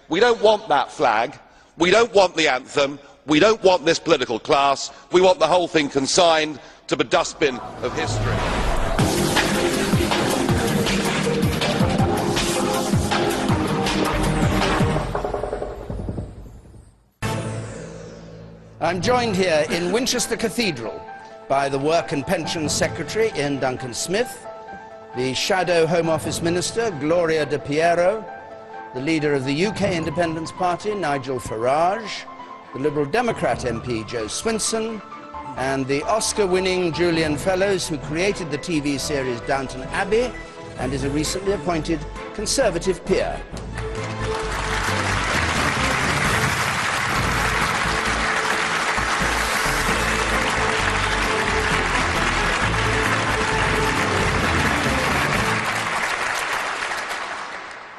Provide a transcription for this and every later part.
We don't want that flag. We don't want the anthem. We don't want this political class. We want the whole thing consigned to the dustbin of history. I'm joined here in Winchester Cathedral by the Work and Pensions Secretary, Ian Duncan Smith, the Shadow Home Office Minister, Gloria De Piero, the leader of the UK Independence Party, Nigel Farage, the Liberal Democrat MP, Joe Swinson, and the Oscar-winning Julian Fellows, who created the TV series Downton Abbey and is a recently appointed Conservative peer.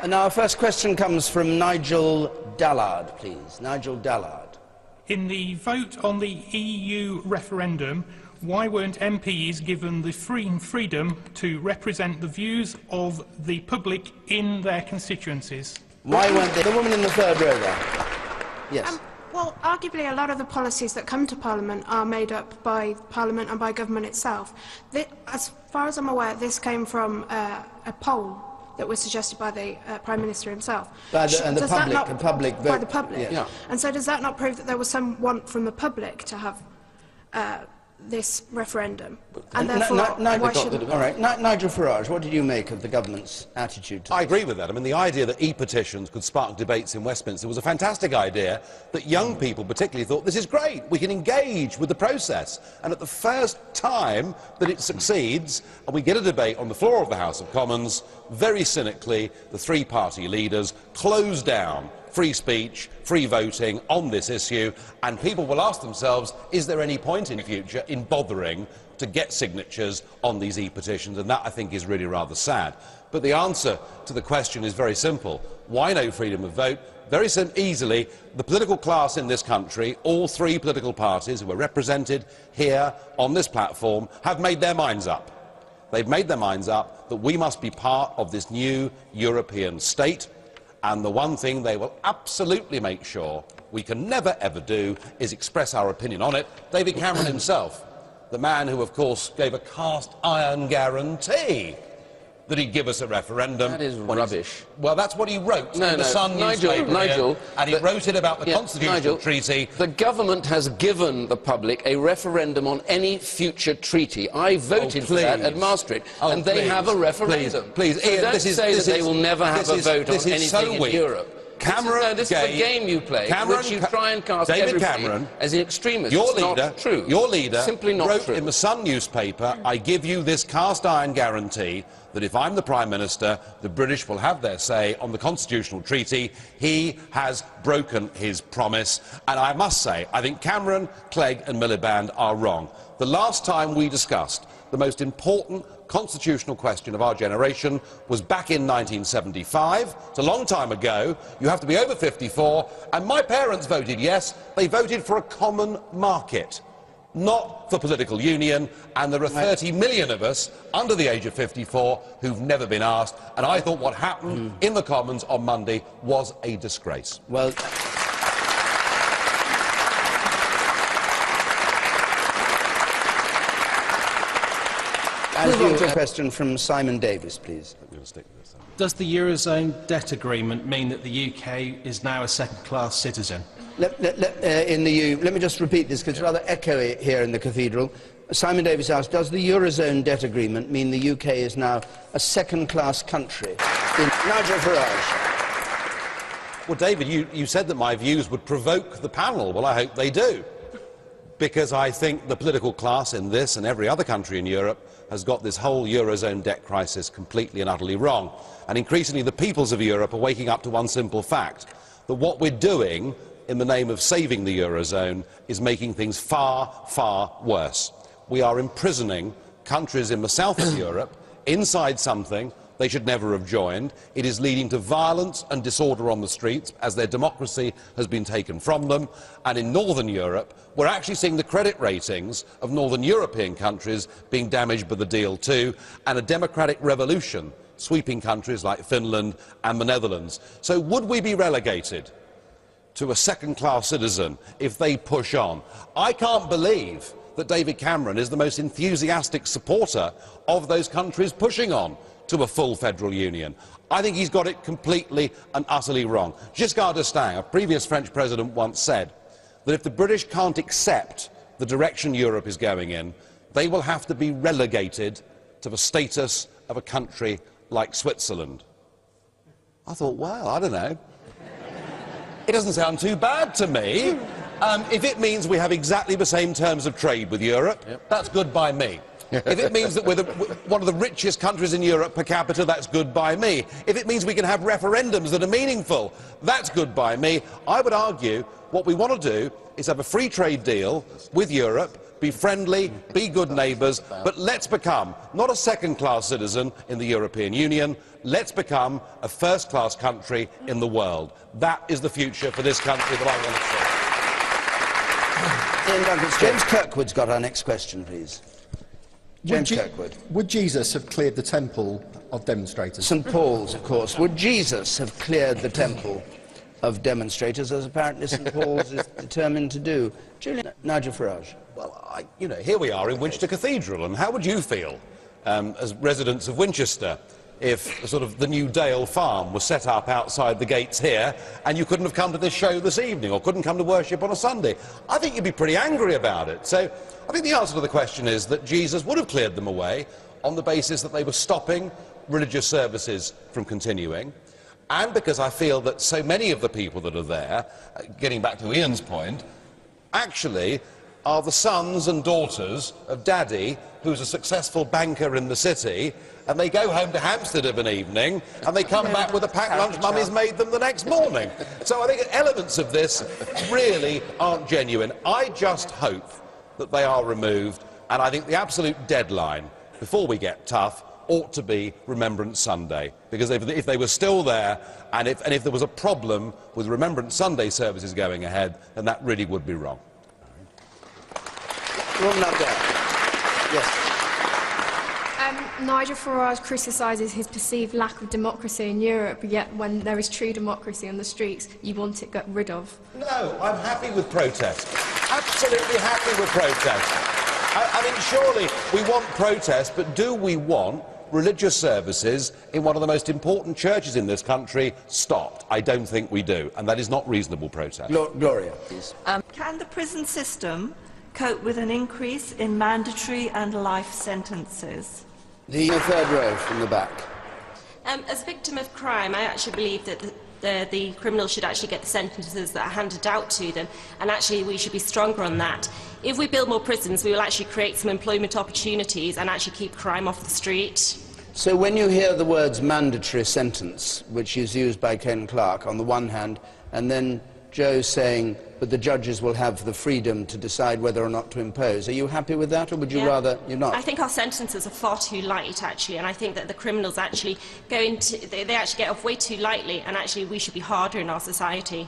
And our first question comes from Nigel Dallard, please. Nigel Dallard. In the vote on the EU referendum, why weren't MPs given the freedom to represent the views of the public in their constituencies? Why weren't they? The woman in the third row there. Yes. Well, arguably a lot of the policies that come to Parliament are made up by Parliament and by government itself. As far as I'm aware, this came from a poll that was suggested by the Prime Minister himself. By the public vote. By the public. Yeah. And so does that not prove that there was some want from the public to have this referendum? And therefore, why shouldn't... All right. Nigel Farage, what did you make of the government's attitude to this? I agree with that. I mean, the idea that e-petitions could spark debates in Westminster was a fantastic idea that young people particularly thought, this is great, we can engage with the process. And at the first time that it succeeds, and we get a debate on the floor of the House of Commons, very cynically, the three-party leaders close down free speech, free voting on this issue, and people will ask themselves, is there any point in future in bothering to get signatures on these e-petitions? And that, I think, is really rather sad. But the answer to the question is very simple. Why no freedom of vote? Very easily, the political class in this country, all three political parties who are represented here on this platform, have made their minds up. They've made their minds up that we must be part of this new European state. And the one thing they will absolutely make sure we can never ever do is express our opinion on it. David Cameron himself, the man who of course gave a cast iron guarantee that he'd give us a referendum. That is rubbish. Well, that's what he wrote in the Sun newspaper. Nigel, and he wrote it about the Constitutional Treaty. The government has given the public a referendum on any future treaty. I voted for that at Maastricht, and they have a referendum. Please, so Ian, don't say that they will never have a vote on anything in Europe. Cameron this is a game you play, which you try and cast everybody as an extremist. Your it's leader, not true. Your leader simply not wrote true. in the Sun newspaper, I give you this cast iron guarantee that if I'm the Prime Minister, the British will have their say on the Constitutional Treaty. He has broken his promise, and I must say, I think Cameron, Clegg and Miliband are wrong. The last time we discussed the most important constitutional question of our generation was back in 1975. It's a long time ago. You have to be over 54, and my parents voted yes. They voted for a common market, not for political union, and there are 30 million of us under the age of 54 who've never been asked, and I thought what happened in the Commons on Monday was a disgrace. Well, a question from Simon Davis, please. Does the Eurozone debt agreement mean that the UK is now a second-class citizen? Let me just repeat this, because it's rather echoey here in the cathedral. Simon Davis asked, does the Eurozone debt agreement mean the UK is now a second-class country? Nigel Farage. Well, David, you said that my views would provoke the panel. Well, I hope they do. Because I think the political class in this and every other country in Europe has got this whole Eurozone debt crisis completely and utterly wrong. And increasingly the peoples of Europe are waking up to one simple fact, that what we're doing in the name of saving the Eurozone is making things far, far worse. We are imprisoning countries in the south of Europe inside something they should never have joined. It is leading to violence and disorder on the streets as their democracy has been taken from them. And in Northern Europe, we're actually seeing the credit ratings of Northern European countries being damaged by the deal too, and a democratic revolution sweeping countries like Finland and the Netherlands. So would we be relegated to a second-class citizen if they push on? I can't believe that David Cameron is the most enthusiastic supporter of those countries pushing on to a full federal union. I think he's got it completely and utterly wrong. Giscard d'Estaing, a previous French president, once said that if the British can't accept the direction Europe is going in, they will have to be relegated to the status of a country like Switzerland. I thought, well, I don't know. It doesn't sound too bad to me. If it means we have exactly the same terms of trade with Europe, that's good by me. If it means that we're one of the richest countries in Europe per capita, that's good by me. If it means we can have referendums that are meaningful, that's good by me. I would argue what we want to do is have a free trade deal with Europe, be friendly, be good neighbours, but let's become not a second-class citizen in the European Union, let's become a first-class country in the world. That is the future for this country that I want to see. Ian Duncan, James Kirkwood's got our next question, please. James Kirkwood. Would Jesus have cleared the temple of demonstrators? St Paul's, of course. Would Jesus have cleared the temple of demonstrators, as apparently St Paul's is determined to do? Nigel Farage. Well, you know, here we are in Winchester Cathedral, and how would you feel, as residents of Winchester, if sort of the new Dale farm was set up outside the gates here and you couldn't have come to this show this evening or couldn't come to worship on a Sunday? I think you'd be pretty angry about it. So I think the answer to the question is that Jesus would have cleared them away on the basis that they were stopping religious services from continuing, and because I feel that so many of the people that are there, getting back to Ian's point, actually are the sons and daughters of Daddy, who's a successful banker in the city, and they go home to Hampstead of an evening and they come back with a packed lunch Mummy's made them the next morning. So I think elements of this really aren't genuine. I just hope that they are removed, and I think the absolute deadline, before we get tough, ought to be Remembrance Sunday, because if they were still there and if there was a problem with Remembrance Sunday services going ahead, then that really would be wrong. Yes. Nigel Farage criticises his perceived lack of democracy in Europe, yet when there is true democracy on the streets, you want it got rid of. No, I'm happy with protest. Absolutely happy with protest. I mean, surely we want protest, but do we want religious services in one of the most important churches in this country stopped? I don't think we do, and that is not reasonable protest. Gloria, please. Can the prison system cope with an increase in mandatory and life sentences? The third row from the back. As a victim of crime, I actually believe that the criminals should actually get the sentences that are handed out to them, and actually we should be stronger on that. If we build more prisons, we will actually create some employment opportunities and actually keep crime off the street. So when you hear the words mandatory sentence, which is used by Ken Clarke on the one hand, and then Joe saying, but the judges will have the freedom to decide whether or not to impose. Are you happy with that, or would you rather you're not? I think our sentences are far too light, actually, and I think that the criminals actually they actually get off way too lightly, and actually we should be harder in our society.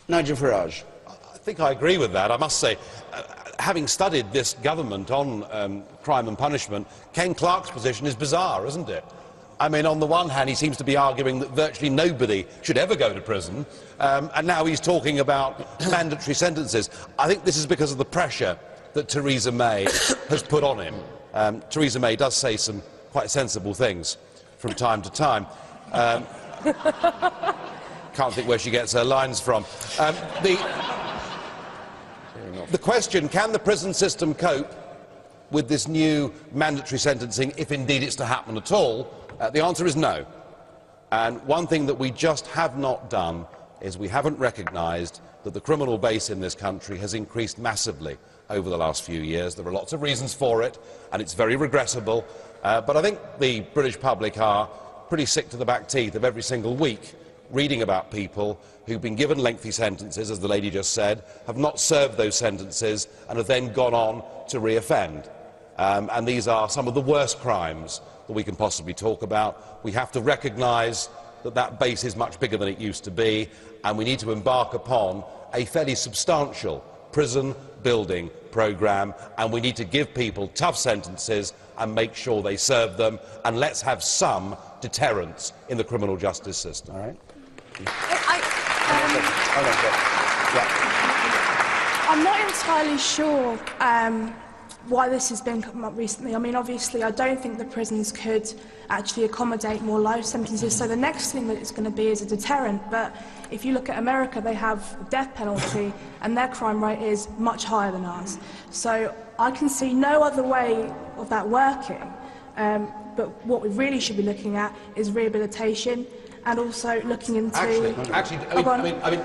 Nigel Farage. I think I agree with that. I must say, having studied this government on crime and punishment, Ken Clarke's position is bizarre, isn't it? I mean, on the one hand, he seems to be arguing that virtually nobody should ever go to prison, and now he's talking about mandatory sentences. I think this is because of the pressure that Theresa May has put on him. Theresa May does say some quite sensible things from time to time. Can't think where she gets her lines from. The question, can the prison system cope with this new mandatory sentencing, if indeed it's to happen at all? The answer is no. And one thing that we just have not done is we haven't recognised that the criminal base in this country has increased massively over the last few years. There are lots of reasons for it, and it's very regrettable. But I think the British public are pretty sick to the back teeth of every single week reading about people who've been given lengthy sentences, as the lady just said, have not served those sentences, and have then gone on to re-offend. And these are some of the worst crimes that we can possibly talk about. We have to recognise that that base is much bigger than it used to be, and we need to embark upon a fairly substantial prison building programme, and we need to give people tough sentences and make sure they serve them, and let's have some deterrence in the criminal justice system. All right. I'm not entirely sure why this has been come up recently. I mean, obviously, I don't think the prisons could actually accommodate more life sentences, so the next thing that it's going to be is a deterrent. But if you look at America, they have the death penalty, and their crime rate is much higher than ours. So I can see no other way of that working. But what we really should be looking at is rehabilitation, and also looking into...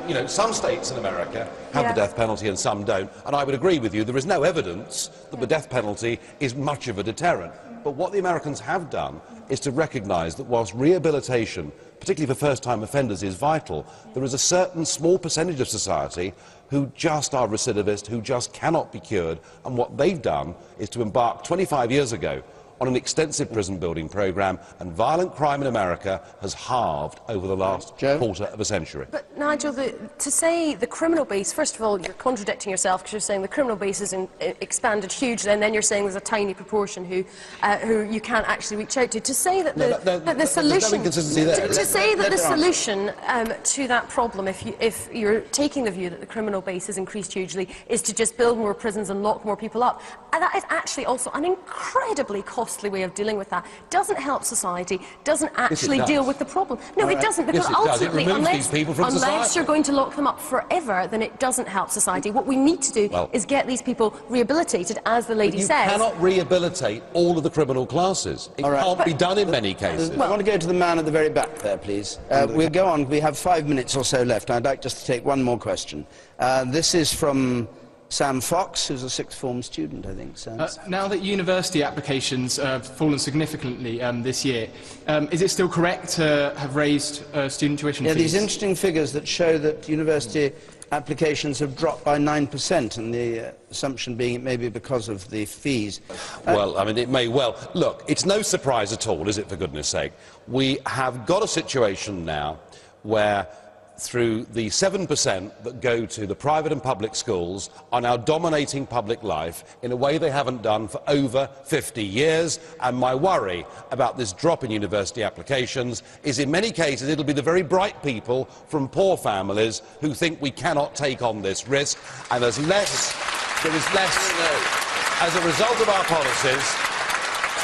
you know, some states in America have the death penalty and some don't, and I would agree with you, there is no evidence that the death penalty is much of a deterrent. But what the Americans have done is to recognise that whilst rehabilitation, particularly for first-time offenders, is vital, there is a certain small percentage of society who just are recidivist, who just cannot be cured, and what they've done is to embark 25 years ago on an extensive prison building programme, and violent crime in America has halved over the last quarter of a century. But Nigel, to say the criminal base, first of all, you're contradicting yourself, because you're saying the criminal base is expanded hugely, and then you're saying there's a tiny proportion who you can't actually reach out to. To say that the solution, the solution to that problem, if you're taking the view that the criminal base has increased hugely, is to just build more prisons and lock more people up, and that is actually also an incredibly costly way of dealing with that. Doesn't help society, doesn't actually deal with the problem. No, it doesn't, because ultimately, unless you're going to lock them up forever, then it doesn't help society. What we need to do is get these people rehabilitated, as the lady says. You cannot rehabilitate all of the criminal classes. It can't be done in many cases. I want to go to the man at the very back there, please. We'll go on. We have 5 minutes or so left. I'd like just to take one more question. This is from Sam Fox, who's a sixth form student, I think. Now that university applications have fallen significantly this year, is it still correct to have raised student tuition fees? These interesting figures that show that university applications have dropped by 9%, and the assumption being it may be because of the fees. Well, I mean, it may well. Look, it's no surprise at all, is it, for goodness sake? We have got a situation now where through the 7% that go to the private and public schools are now dominating public life in a way they haven't done for over 50 years. And my worry about this drop in university applications is in many cases it'll be the very bright people from poor families who think we cannot take on this risk, and there is less as a result of our policies.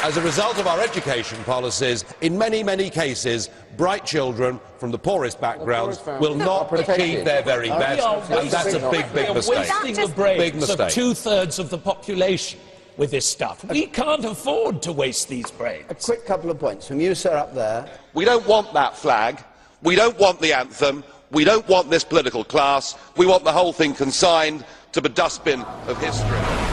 As a result of our education policies, in many, many cases, bright children from the poorest backgrounds will not achieve their very best, and that's a big, big mistake. Wasting the brains of two-thirds of the population with this stuff. We can't afford to waste these brains. A quick couple of points from you, sir, up there. We don't want that flag. We don't want the anthem. We don't want this political class. We want the whole thing consigned to the dustbin of history.